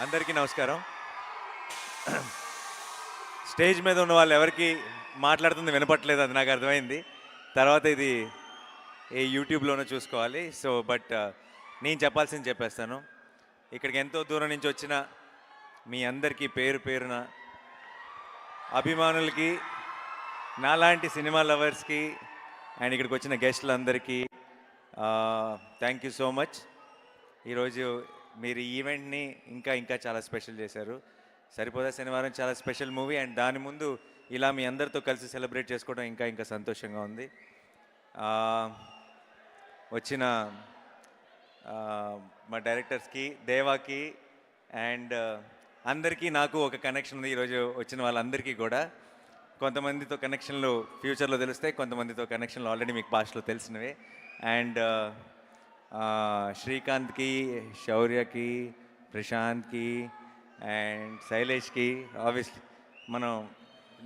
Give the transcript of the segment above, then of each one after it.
అందరికీ నమస్కారం. స్టేజ్ మీద ఉన్న వాళ్ళు ఎవరికి మాట్లాడుతుంది వినపట్లేదు, అది నాకు అర్థమైంది. తర్వాత ఇది ఏ యూట్యూబ్లోనూ చూసుకోవాలి. సో బట్ నేను చెప్పాల్సింది చెప్పేస్తాను. ఇక్కడికి ఎంతో దూరం నుంచి వచ్చిన మీ అందరికీ పేరు పేరున, అభిమానులకి, నాలాంటి సినిమా లవర్స్కి అండ్ ఇక్కడికి వచ్చిన గెస్టులందరికీ థ్యాంక్ యూ సో మచ్. ఈరోజు మీరు ఈవెంట్ని ఇంకా ఇంకా చాలా స్పెషల్ చేశారు. సరిపోదా శనివారం చాలా స్పెషల్ మూవీ, అండ్ దాని ముందు ఇలా మీ అందరితో కలిసి సెలబ్రేట్ చేసుకోవడం ఇంకా ఇంకా సంతోషంగా ఉంది. వచ్చిన మా డైరెక్టర్స్కి, దేవాకి అండ్ అందరికీ నాకు ఒక కనెక్షన్ ఉంది. ఈరోజు వచ్చిన వాళ్ళందరికీ కూడా కొంతమందితో కనెక్షన్లు ఫ్యూచర్లో తెలుస్తాయి, కొంతమందితో కనెక్షన్లు ఆల్రెడీ మీకు పాస్ట్లో తెలిసినవే. అండ్ శ్రీకాంత్కి, శౌర్యకి, ప్రశాంత్కి అండ్ శైలేష్కి ఆబ్వియస్లీ మనం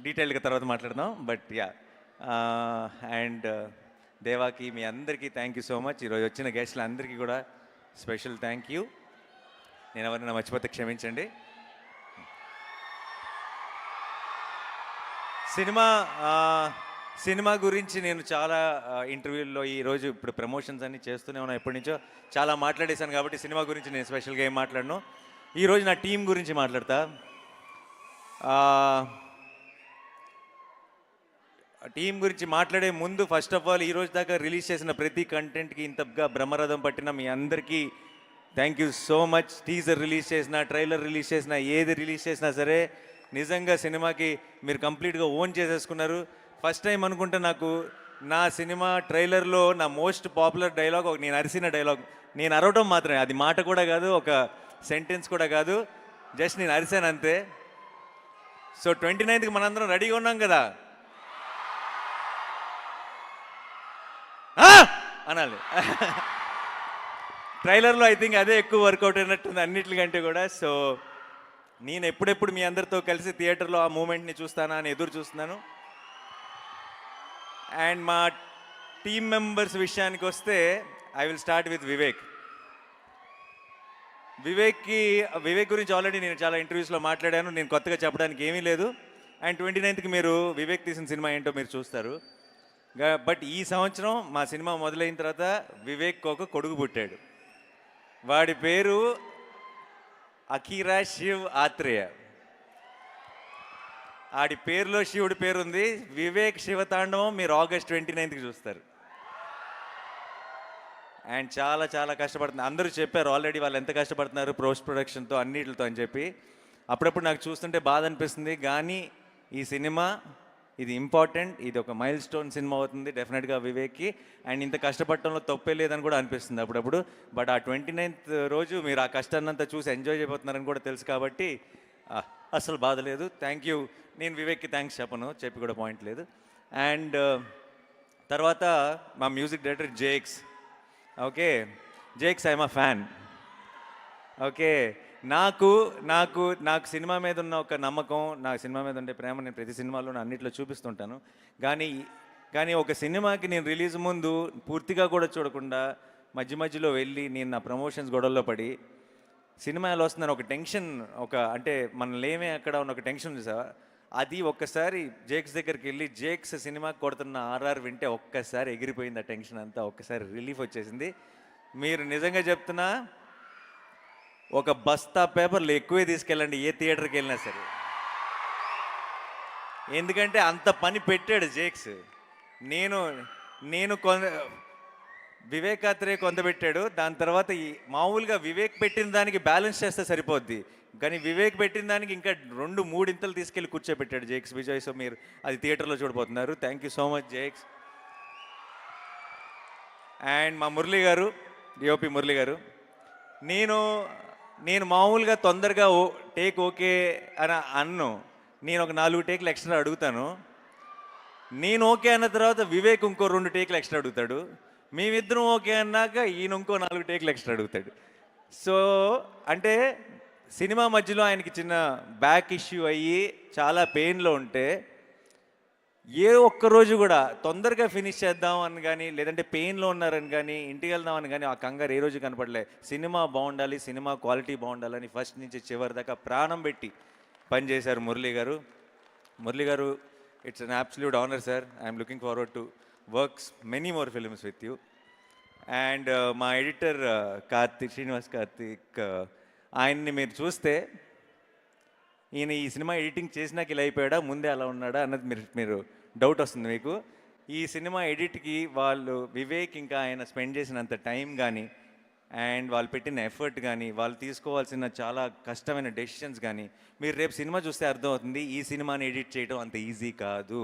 డీటెయిల్గా తర్వాత మాట్లాడదాం. బట్ యా, అండ్ దేవాకి, మీ అందరికీ థ్యాంక్ యూ సో మచ్. ఈరోజు వచ్చిన గెస్టులు అందరికీ కూడా స్పెషల్ థ్యాంక్ యూ. నేను ఎవరైనా మర్చిపోతే క్షమించండి. సినిమా గురించి నేను చాలా ఇంటర్వ్యూల్లో ఈరోజు ఇప్పుడు ప్రమోషన్స్ అన్నీ చేస్తూనే ఉన్నాను, ఎప్పటి నుంచో చాలా మాట్లాడేశాను. కాబట్టి సినిమా గురించి నేను స్పెషల్గా ఏం మాట్లాడను. ఈరోజు నా టీం గురించి మాట్లాడతా. టీం గురించి మాట్లాడే ముందు ఫస్ట్ ఆఫ్ ఆల్ ఈరోజు దాకా రిలీజ్ చేసిన ప్రతి కంటెంట్కి ఇంతగా బ్రహ్మరథం పట్టిన మీ అందరికీ thank you so much. Teaser release చేసిన, ట్రైలర్ రిలీజ్ చేసిన, ఏది రిలీజ్ చేసినా సరే నిజంగా సినిమాకి మీరు కంప్లీట్గా ఓన్ చేసేసుకున్నారు. ఫస్ట్ టైం అనుకుంటే నాకు నా సినిమా ట్రైలర్లో నా మోస్ట్ పాపులర్ డైలాగ్ నేను అరిసిన డైలాగ్. నేను అరవటం మాత్రమే, అది మాట కూడా కాదు, ఒక సెంటెన్స్ కూడా కాదు, జస్ట్ నేను అరిసాను అంతే. సో 29కి మనందరం రెడీగా ఉన్నాం కదా అనాలి. ట్రైలర్లో ఐ థింక్ అదే ఎక్కువ వర్కౌట్ అయినట్టుంది అన్నిటికంటే కూడా. సో నేను ఎప్పుడెప్పుడు మీ అందరితో కలిసి థియేటర్లో ఆ మూమెంట్ని చూస్తానా అని ఎదురు చూస్తున్నాను. అండ్ మా టీమ్ మెంబర్స్ విషయానికి వస్తే I will start with Vivek. Vivek గురించి ఆల్రెడీ నేను చాలా ఇంటర్వ్యూస్లో మాట్లాడాను, నేను కొత్తగా చెప్పడానికి ఏమీ లేదు. అండ్ 29కి మీరు వివేక్ తీసిన సినిమా ఏంటో మీరు చూస్తారు. బట్ ఈ సంవత్సరం మా సినిమా మొదలైన తర్వాత వివేక్ ఒక కొడుకు పుట్టాడు. వాడి పేరు అఖీరా శివ్ ఆత్రేయ. ఆడి పేరులో శివుడి పేరు ఉంది. వివేక్ శివతాండవం మీరు ఆగస్ట్ 29కి చూస్తారు. అండ్ చాలా చాలా కష్టపడుతున్నారు. అందరూ చెప్పారు ఆల్రెడీ వాళ్ళు ఎంత కష్టపడుతున్నారు పోస్ట్ ప్రొడక్షన్తో అన్నిటితో అని చెప్పి. అప్పుడప్పుడు నాకు చూస్తుంటే బాధ అనిపిస్తుంది. కానీ ఈ సినిమా ఇది ఇంపార్టెంట్, ఇది ఒక మైల్ స్టోన్ సినిమా అవుతుంది డెఫినెట్గా వివేక్కి. అండ్ ఇంత కష్టపడటంలో తప్పే లేదని కూడా అనిపిస్తుంది అప్పుడప్పుడు. బట్ ఆ 29th రోజు మీరు ఆ కష్టాన్నంతా చూసి ఎంజాయ్ చేయబోతున్నారని కూడా తెలుసు కాబట్టి అసలు బాధ లేదు. Thank you. నేను వివేక్కి థ్యాంక్స్ చెప్పను, చెప్పి కూడా పాయింట్ లేదు. అండ్ తర్వాత మా music director Jakes. Okay Jakes, I'm a fan. Okay, నాకు నాకు నాకు సినిమా మీద ఉన్న ఒక నమ్మకం, నాకు సినిమా మీద ఉండే ప్రేమ నేను ప్రతి సినిమాలోనూ అన్నిట్లో చూపిస్తుంటాను. కానీ ఒక సినిమాకి నేను రిలీజ్ ముందు పూర్తిగా కూడా చూడకుండా మధ్య మధ్యలో వెళ్ళి నేను నా ప్రమోషన్స్ గొడవల్లో పడి సినిమా ఎలా వస్తుందని ఒక టెన్షన్, అంటే మనం లేమే అక్కడ ఉన్న ఒక టెన్షన్ ఉంది సార్. అది ఒక్కసారి జేక్స్ దగ్గరికి వెళ్ళి జేక్స్ సినిమా కొడుతున్న ఆర్ఆర్ వింటే ఒక్కసారి ఎగిరిపోయింది ఆ టెన్షన్ అంతా, ఒక్కసారి రిలీఫ్ వచ్చేసింది. మీరు నిజంగా చెప్తున్నా, ఒక బస్తా పేపర్లు ఎక్కువే తీసుకెళ్ళండి ఏ థియేటర్కి వెళ్ళినా సరే, ఎందుకంటే అంత పని పెట్టాడు జేక్స్. నేను వివేకాత్రే కొంత పెట్టాడు. దాని తర్వాత మామూలుగా వివేక్ పెట్టిన దానికి బ్యాలెన్స్ చేస్తే సరిపోద్ది, కానీ వివేక్ పెట్టిన దానికి ఇంకా 2-3 ఇంతలు తీసుకెళ్ళి కూర్చోబెట్టాడు జేక్స్ విజయ్. సో మీరు అది థియేటర్లో చూడబోతున్నారు. Thank you so much Jakes. And మా మురళి గారు, డిఓపి మురళి గారు, నేను మామూలుగా తొందరగా టేక్ ఓకే అని అన్ను. నేను ఒక 4 టేకులు ఎక్స్ట్రా అడుగుతాను. నేను ఓకే అన్న తర్వాత వివేక్ ఇంకో 2 టేకులు ఎక్స్ట్రా అడుగుతాడు. మేమిద్దరం ఓకే అన్నాక ఈయన ఇంకో 4 టేకులు ఎక్స్ట్రా అడుగుతాడు. సో అంటే సినిమా మధ్యలో ఆయనకి చిన్న బ్యాక్ ఇష్యూ అయ్యి చాలా పెయిన్లో ఉంటే ఏ ఒక్క రోజు కూడా తొందరగా ఫినిష్ చేద్దాం అని కానీ, లేదంటే పెయిన్లో ఉన్నారని కానీ, ఇంటికి వెళ్దాం అని కానీ ఆ కంగారు ఏ రోజు కనపడలే. సినిమా బాగుండాలి, సినిమా క్వాలిటీ బాగుండాలని ఫస్ట్ నుంచి చివరి దాకా ప్రాణం పెట్టి పనిచేశారు మురళీ గారు. మురళీ గారు, it's an absolute honour sir. I'm looking forward to works many more films with you. And మా ఎడిటర్ కార్తీక్, శ్రీనివాస్ కార్తీక్, ఆయన్ని మీరు చూస్తే ఈయన ఈ సినిమా ఎడిటింగ్ చేసినాక ఇలా అయిపోయాడా, ముందే అలా ఉన్నాడా అన్నది మీరు డౌట్ వస్తుంది మీకు. ఈ సినిమా ఎడిట్కి వాళ్ళు వివేక్ ఇంకా ఆయన స్పెండ్ చేసినంత టైం కానీ, అండ్ వాళ్ళు పెట్టిన ఎఫర్ట్ కానీ, వాళ్ళు తీసుకోవాల్సిన చాలా కష్టమైన డెసిషన్స్ కానీ, మీరు రేపు సినిమా చూస్తే అర్థమవుతుంది ఈ సినిమాని ఎడిట్ చేయడం అంత ఈజీ కాదు.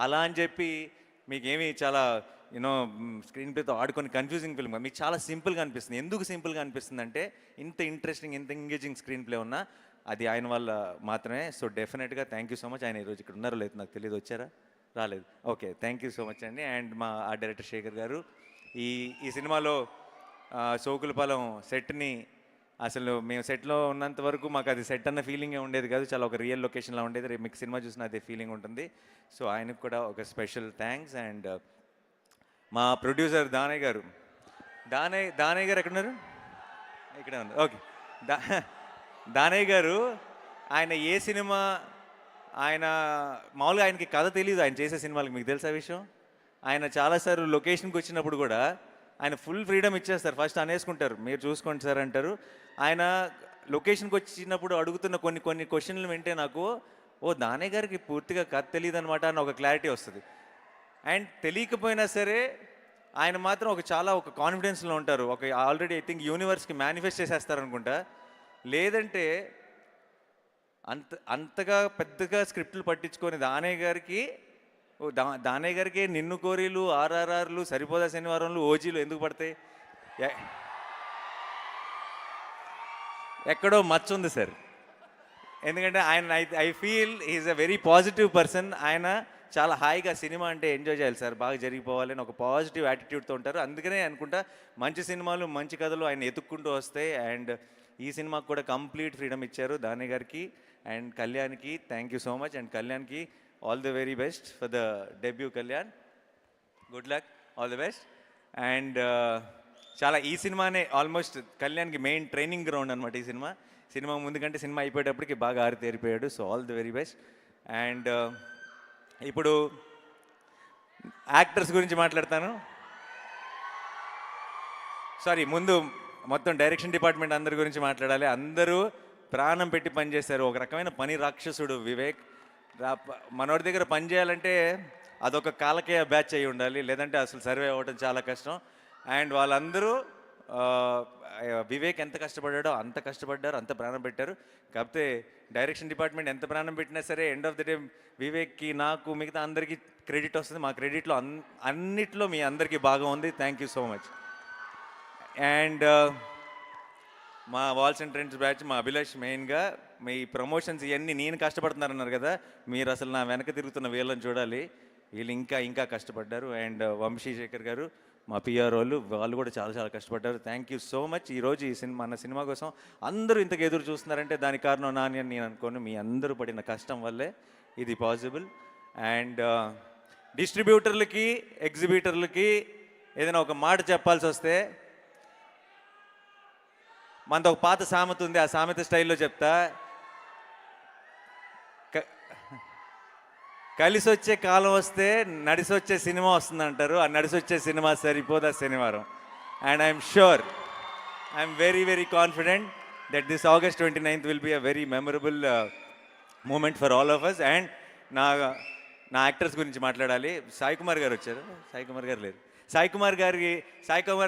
అలా అని చెప్పి మీకేమీ చాలా యూనో స్క్రీన్ ప్లేతో ఆడుకొని కన్ఫ్యూజింగ్ ఫిల్మ్ మీకు చాలా సింపుల్గా అనిపిస్తుంది. ఎందుకు సింపుల్గా అనిపిస్తుంది అంటే ఇంత ఇంట్రెస్టింగ్, ఇంత ఎంగేజింగ్ స్క్రీన్ ప్లే ఉన్నా అది ఆయన వల్ల మాత్రమే. సో డెఫినెట్గా థ్యాంక్ యూ సో మచ్. ఆయన ఈరోజు ఇక్కడ ఉన్నారో లేదు నాకు తెలియదు, వచ్చారా? రాలేదు. Okay, thank you so much అండి. అండ్ మా ఆర్ట్ డైరెక్టర్ శేఖర్ గారు ఈ సినిమాలో సోకులపాలెం సెట్ని అసలు మేము సెట్లో ఉన్నంత వరకు మాకు అది సెట్ అన్న ఫీలింగే ఉండేది కాదు, చాలా ఒక రియల్ లొకేషన్లో ఉండేది. రేపు మీకు సినిమా చూసిన అదే ఫీలింగ్ ఉంటుంది. సో ఆయనకు కూడా ఒక స్పెషల్ థ్యాంక్స్. అండ్ మా ప్రొడ్యూసర్ దానయ్య గారు, దానయ్య గారు ఎక్కడున్నారు? ఇక్కడే ఉన్నారు. ఓకే, దానయ్య గారు, ఆయన ఏ సినిమా ఆయన మామూలుగా ఆయనకి కథ తెలియదు ఆయన చేసే సినిమాలకి, మీకు తెలుసా విషయం? ఆయన చాలాసార్లు లొకేషన్కి వచ్చినప్పుడు కూడా ఆయన ఫుల్ ఫ్రీడమ్ ఇచ్చేస్తారు. ఫస్ట్ అనేసుకుంటారు, మీరు చూసుకోండి సార్ అంటారు. ఆయన లొకేషన్కి వచ్చినప్పుడు అడుగుతున్న కొన్ని క్వశ్చన్లు వింటే నాకు దానయ్య గారికి పూర్తిగా కథ తెలియదు అనమాట అని ఒక క్లారిటీ వస్తుంది. అండ్ తెలియకపోయినా సరే ఆయన మాత్రం ఒక కాన్ఫిడెన్స్లో ఉంటారు. ఆల్రెడీ ఐ థింక్ యూనివర్స్కి మేనిఫెస్ట్ చేసేస్తారనుకుంటా. లేదంటే అంతగా పెద్దగా స్క్రిప్ట్లు పట్టించుకొని దానయ్య గారికి నిన్ను కోరీలు, ఆర్ఆర్ఆర్లు, సరిపోదా శనివారంలు, ఓజీలు ఎందుకు పడతాయి? ఎక్కడో మచ్చ ఉంది సార్. ఎందుకంటే ఆయన I feel is a very positive person. ఆయన చాలా హాయిగా సినిమా అంటే ఎంజాయ్ చేయాలి సార్, బాగా జరిగిపోవాలి అని ఒక పాజిటివ్ యాటిట్యూడ్తో ఉంటారు. అందుకనే అనుకుంటా మంచి సినిమాలు, మంచి కథలు ఆయన ఎత్తుక్కుంటూ వస్తాయి. అండ్ ఈ సినిమాకు కూడా కంప్లీట్ ఫ్రీడమ్ ఇచ్చారు దానయ్య గారికి. అండ్ కళ్యాణ్కి thank you so much. And కళ్యాణ్కి all the very best for the debut. Kalyan, good luck, all the best. And చాలా ఈ సినిమానే ఆల్మోస్ట్ కళ్యాణ్కి మెయిన్ ట్రైనింగ్ గ్రౌండ్ అనమాట. ఈ సినిమా ముందు కంటే సినిమా అయిపోయేటప్పటికి బాగా ఆరితేరిపోయాడు. So all the very best. And ఇప్పుడు యాక్టర్స్ గురించి మాట్లాడతాను. సారీ, ముందు మొత్తం డైరెక్షన్ డిపార్ట్మెంట్ అందరి గురించి మాట్లాడాలి. అందరూ ప్రాణం పెట్టి పనిచేశారు. ఒక రకమైన పని రాక్షసుడు వివేక్. మనోడి దగ్గర పని చేయాలంటే అదొక కాలకేయ బ్యాచ్ అయి ఉండాలి, లేదంటే అసలు సర్వే అవ్వడం చాలా కష్టం. అండ్ వాళ్ళందరూ వివేక్ ఎంత కష్టపడ్డాడో అంత కష్టపడ్డారు, అంత ప్రాణం పెట్టారు. కాకపోతే డైరెక్షన్ డిపార్ట్మెంట్ ఎంత ప్రాణం పెట్టినా సరే ఎండ్ ఆఫ్ ది డే వివేక్కి, నాకు, మిగతా అందరికీ క్రెడిట్ వస్తుంది. మా క్రెడిట్లో అన్నిట్లో మీ అందరికీ బాగా ఉంది. Thank you so much. And మా వాల్స్ అండ్ ట్రెండ్స్ బ్యాచ్, మా అభిలాష్ మెయిన్గా మీ ప్రమోషన్స్ ఇవన్నీ నేను కష్టపడుతున్నారన్నారు కదా, మీరు అసలు నా వెనక తిరుగుతున్న వీళ్ళని చూడాలి, వీళ్ళు ఇంకా కష్టపడ్డారు. అండ్ వంశీశేఖర్ గారు, మా పిఆర్ వాళ్ళు కూడా చాలా కష్టపడ్డారు. Thank you so much. ఈరోజు మన సినిమా కోసం అందరూ ఇంతకు ఎదురు చూస్తున్నారంటే దానికి కారణం నాని అని నేను అనుకోను, మీ అందరూ పడిన కష్టం వల్లే ఇది పాసిబుల్. అండ్ డిస్ట్రిబ్యూటర్లకి, ఎగ్జిబిటర్లకి ఏదైనా ఒక మాట చెప్పాల్సి వస్తే, మనతో ఒక పాత సామెత ఉంది, ఆ సామెత స్టైల్లో చెప్తా. కలిసి వచ్చే కాలం వస్తే నడిసి వచ్చే సినిమా వస్తుంది అంటారు. ఆ నడిసి వచ్చే cinema Saripodhaa Sanivaaram. And I'm sure, I'm very confident that this August 29th will be a very memorable moment for all of us. And నా యాక్టర్స్ గురించి మాట్లాడాలి. సాయి కుమార్ గారు వచ్చారు. సాయి కుమార్ గారు లేరు. సాయి కుమార్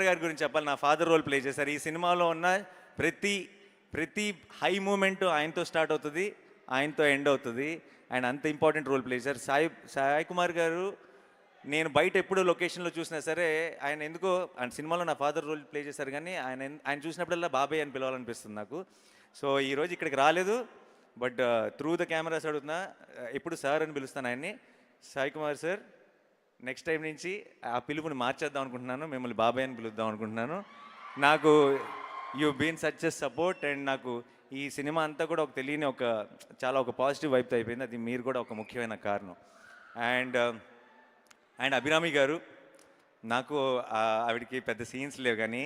గారి గురించి చెప్పాలి. నా ఫాదర్ రోల్ ప్లే చేశారు. ఈ సినిమాలో ఉన్న ప్రతి హై మూమెంట్ ఆయనతో స్టార్ట్ అవుతుంది, ఆయనతో ఎండ్ అవుతుంది. ఆయన అంత ఇంపార్టెంట్ రోల్ ప్లే చేశారు. సాయి కుమార్ గారు నేను బయట ఎప్పుడూ లొకేషన్లో చూసినా సరే ఆయన ఎందుకో ఆయన సినిమాలో నా ఫాదర్ రోల్ ప్లే చేశారు, కానీ ఆయన చూసినప్పుడల్లా బాబాయ్ అని పిలవాలనిపిస్తుంది నాకు. సో ఈరోజు ఇక్కడికి రాలేదు, బట్ త్రూ ద కెమెరాస్ అడుగుతున్నా, ఎప్పుడు సార్ అని పిలుస్తాను ఆయన్ని. Sai Kumar sir, next time నుంచి ఆ పిలుపుని మార్చేద్దాం అనుకుంటున్నాను, మిమ్మల్ని బాబాయ్ అని పిలుద్దాం అనుకుంటున్నాను. నాకు you been such a support. And నాకు ఈ సినిమా అంతా కూడా ఒక తెలియని చాలా పాజిటివ్ వైపుతో అయిపోయింది. అది మీరు కూడా ఒక ముఖ్యమైన కారణం. అండ్ అండ్ అభిరామి గారు, నాకు ఆవిడకి పెద్ద సీన్స్ లేవు, కానీ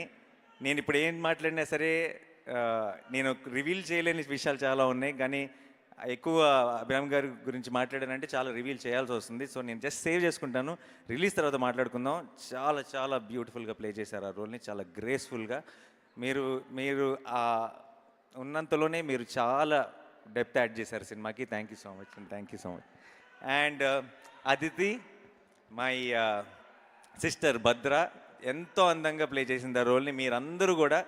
నేను ఇప్పుడు ఏం మాట్లాడినా సరే నేను రివీల్ చేయలేని విషయాలు చాలా ఉన్నాయి, కానీ ఎక్కువ అభిరామ్ గారి గురించి మాట్లాడానంటే చాలా రివీల్ చేయాల్సి వస్తుంది. సో నేను జస్ట్ సేవ్ చేసుకుంటాను, రిలీజ్ తర్వాత మాట్లాడుకుందాం. చాలా చాలా బ్యూటిఫుల్గా ప్లే చేశారు ఆ రోల్ని, చాలా గ్రేస్ఫుల్గా. మీరు మీరు ఉన్నంతలోనే మీరు చాలా డెప్త్ యాడ్ చేశారు సినిమాకి. Thank you so much and thank you so much. And Aditi, my sister Bhadra, ఎంతో అందంగా ప్లే చేసింది ఆ రోల్ని. మీరందరూ కూడా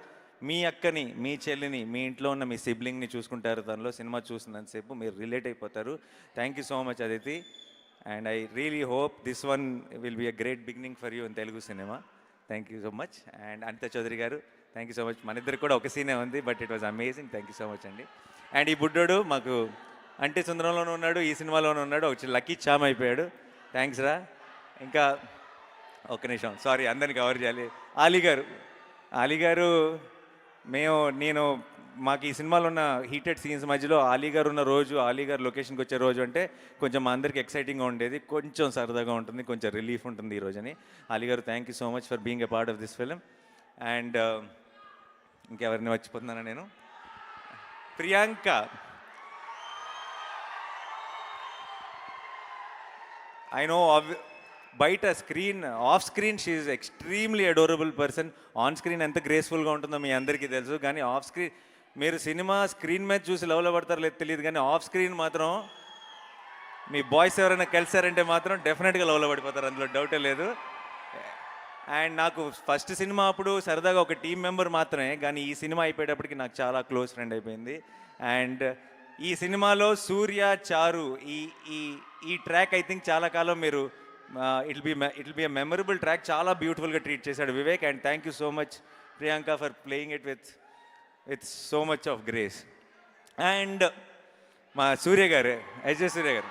మీ అక్కని, మీ చెల్లిని, మీ ఇంట్లో ఉన్న మీ సిబ్లింగ్ని చూసుకుంటారు తనలో. సినిమా చూసినంతసేపు మీరు రిలేట్ అయిపోతారు. Thank you so much Aditi. And I really hope this one will be a great beginning for you in Telugu cinema. Thank you so much. And Anitha Chowdary garu, thank you so much. మన ఇద్దరికి కూడా ఒక సీనే ఉంది, but it was amazing. Thank you so much అండి. And ఈ బుడ్డోడు మాకు అంటే సుందరంలోనూ ఉన్నాడు, ఈ సినిమాలోనూ ఉన్నాడు, ఒక లక్కీ చామ్ అయిపోయాడు. థ్యాంక్స్ రా. ఇంకా ఒక్క నిమిషం, సారీ అందరిని కవర్ చేయాలి. ఆలీ గారు నేను మాకు ఈ సినిమాలో ఉన్న హీటెడ్ సీన్స్ మధ్యలో ఆలీ గారు ఉన్న రోజు, ఆలీ గారు లొకేషన్కి వచ్చే రోజు అంటే కొంచెం మా అందరికి ఎక్సైటింగ్గా ఉండేది, కొంచెం సరదాగా ఉంటుంది, కొంచెం రిలీఫ్ ఉంటుంది ఈ రోజని. ఆలీ గారు, thank you so much for being a part of this film. And ఇంకెవరిని మర్చిపోతున్నానా నేను? ప్రియాంక, ఐ నో బయట off screen she is extremely adorable person. On screen ఎంత గ్రేస్ఫుల్గా ఉంటుందో మీ అందరికీ తెలుసు, కానీ ఆఫ్ స్క్రీన్ మీరు సినిమా స్క్రీన్ మీద చూసి లవ్లో పడతారో లేదు తెలియదు, కానీ ఆఫ్ స్క్రీన్ మాత్రం మీ బాయ్స్ ఎవరైనా కలిసారంటే మాత్రం డెఫినెట్గా లవ్లో పడిపోతారు, అందులో డౌటే లేదు. అండ్ నాకు ఫస్ట్ సినిమా అప్పుడు సరదాగా ఒక టీం మెంబర్ మాత్రమే, కానీ ఈ సినిమా అయిపోయేటప్పటికి నాకు చాలా క్లోజ్ ఫ్రెండ్ అయిపోయింది. అండ్ ఈ సినిమాలో సూర్య, చారు, ఈ ఈ ఈ ట్రాక్ ఐ థింక్ చాలా కాలం మీరు it will be a memorable track. చాలా బ్యూటిఫుల్గా ట్రీట్ చేశాడు Vivek. And thank you so much Priyanka for playing it with so much of grace. And మా సూర్య గారు, ఎస్జే సూర్య గారు,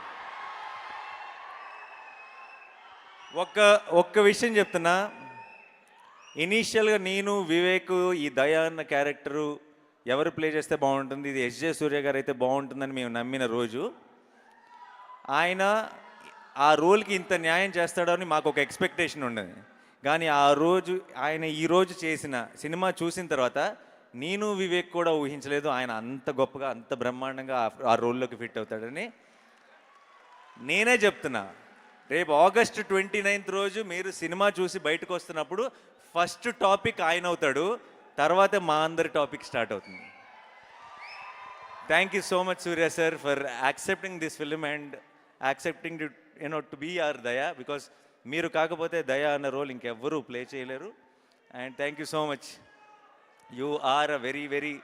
ఒక్క విషయం చెప్తున్నా. ఇనీషియల్గా నేను, వివేక్, ఈ దయా అన్న క్యారెక్టరు ఎవరు ప్లే చేస్తే బాగుంటుంది, ఇది ఎస్జే సూర్య గారు అయితే బాగుంటుందని మేము నమ్మిన రోజు, ఆయన ఆ రోల్కి ఇంత న్యాయం చేస్తాడని మాకు ఒక ఎక్స్పెక్టేషన్ ఉండేది. కానీ ఆ రోజు ఆయన ఈరోజు చేసిన సినిమా చూసిన తర్వాత నేను, వివేక్ కూడా ఊహించలేదు ఆయన అంత గొప్పగా, అంత బ్రహ్మాండంగా ఆ రోల్లోకి ఫిట్ అవుతాడని. నేనే చెప్తున్నా, రేపు August 29 రోజు మీరు సినిమా చూసి బయటకు వస్తున్నప్పుడు ఫస్ట్ టాపిక్ ఆయన అవుతాడు, తర్వాత మా అందరి టాపిక్ స్టార్ట్ అవుతుంది. Thank you so much Surya sir for accepting this film and accepting to be our Daya, because మీరు కాకపోతే దయా అన్న రోల్ ఇంకెవ్వరూ ప్లే చేయలేరు. And thank you so much, you are a very very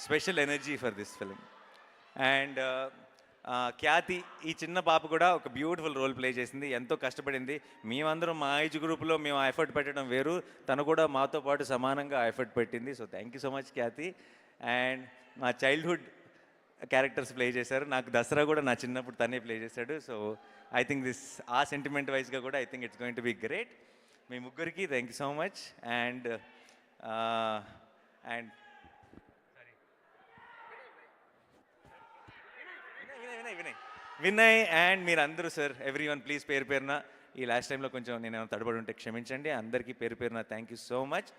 special energy for this film. And Khyathi, ఈ చిన్న పాప కూడా ఒక బ్యూటిఫుల్ రోల్ ప్లే చేసింది, ఎంతో కష్టపడింది. మేమందరం మా ఏజ్ గ్రూప్లో మేము ఆ ఎఫర్ట్ పెట్టడం వేరు, తను కూడా మాతో పాటు సమానంగా ఆ ఎఫర్ట్ పెట్టింది. So thank you so much Khyathi. And మా చైల్డ్హుడ్ క్యారెక్టర్స్ ప్లే చేశారు. నాకు దసరా కూడా నా చిన్నప్పుడు తనే ప్లే చేశాడు. సో ఐ థింక్ ఆ సెంటిమెంట్ వైజ్గా కూడా I think it's going to be great. మీ ముగ్గురికి thank you so much. And Vinay and మీరందరూ సార్, ఎవ్రీ వన్ ప్లీజ్ పేరు పేరున, ఈ లాస్ట్ టైంలో కొంచెం నేను ఏమైనా తడబడి ఉంటే క్షమించండి. అందరికీ పేరు పేరున thank you so much.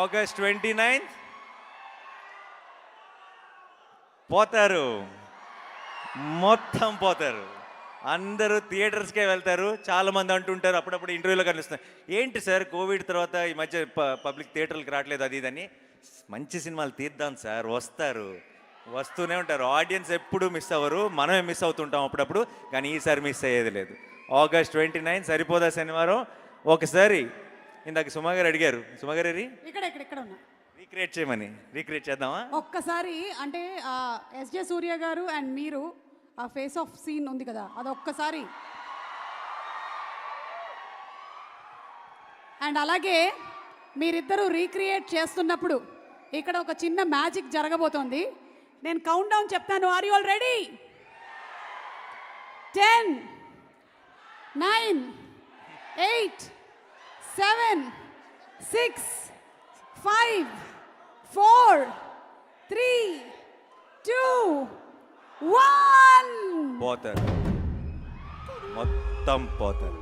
August 29 పోతారు, మొత్తం పోతారు, అందరూ థియేటర్స్కే వెళ్తారు. చాలామంది అంటుంటారు, అప్పుడప్పుడు ఇంటర్వ్యూలో కనిపిస్తుంది, ఏంటి సార్ కోవిడ్ తర్వాత ఈ మధ్య పబ్లిక్ థియేటర్లకు రావట్లేదు అది ఇదని. మంచి సినిమాలు తీద్దాం సార్, వస్తూనే ఉంటారు. ఆడియన్స్ ఎప్పుడు మిస్ అవ్వరు, మనమే మిస్ అవుతుంటాం అప్పుడప్పుడు, కానీ ఈసారి మిస్ అయ్యేది లేదు. August 29 సరిపోదా శనివారం? ఒకసారి ఇందాక సుమా గారు అడిగారు, సుమా గారు ఇక్కడ ఉన్నా రీక్రియేట్ చేద్దామా ఒక్కసారి? అంటే ఎస్జే సూర్య గారు అండ్ మీరు ఆ ఫేస్ ఆఫ్ సీన్ ఉంది కదా, అది ఒక్కసారి. అండ్ అలాగే మీరిద్దరూ రీక్రియేట్ చేస్తున్నప్పుడు ఇక్కడ ఒక చిన్న మ్యాజిక్ జరగబోతోంది. నేను కౌంట్ డౌన్ చెప్తాను. Are you all ready? 10, 9, 8, 7, 6, 5, 4, 3, 2 1 పోతారు, మొత్తం పోతారు.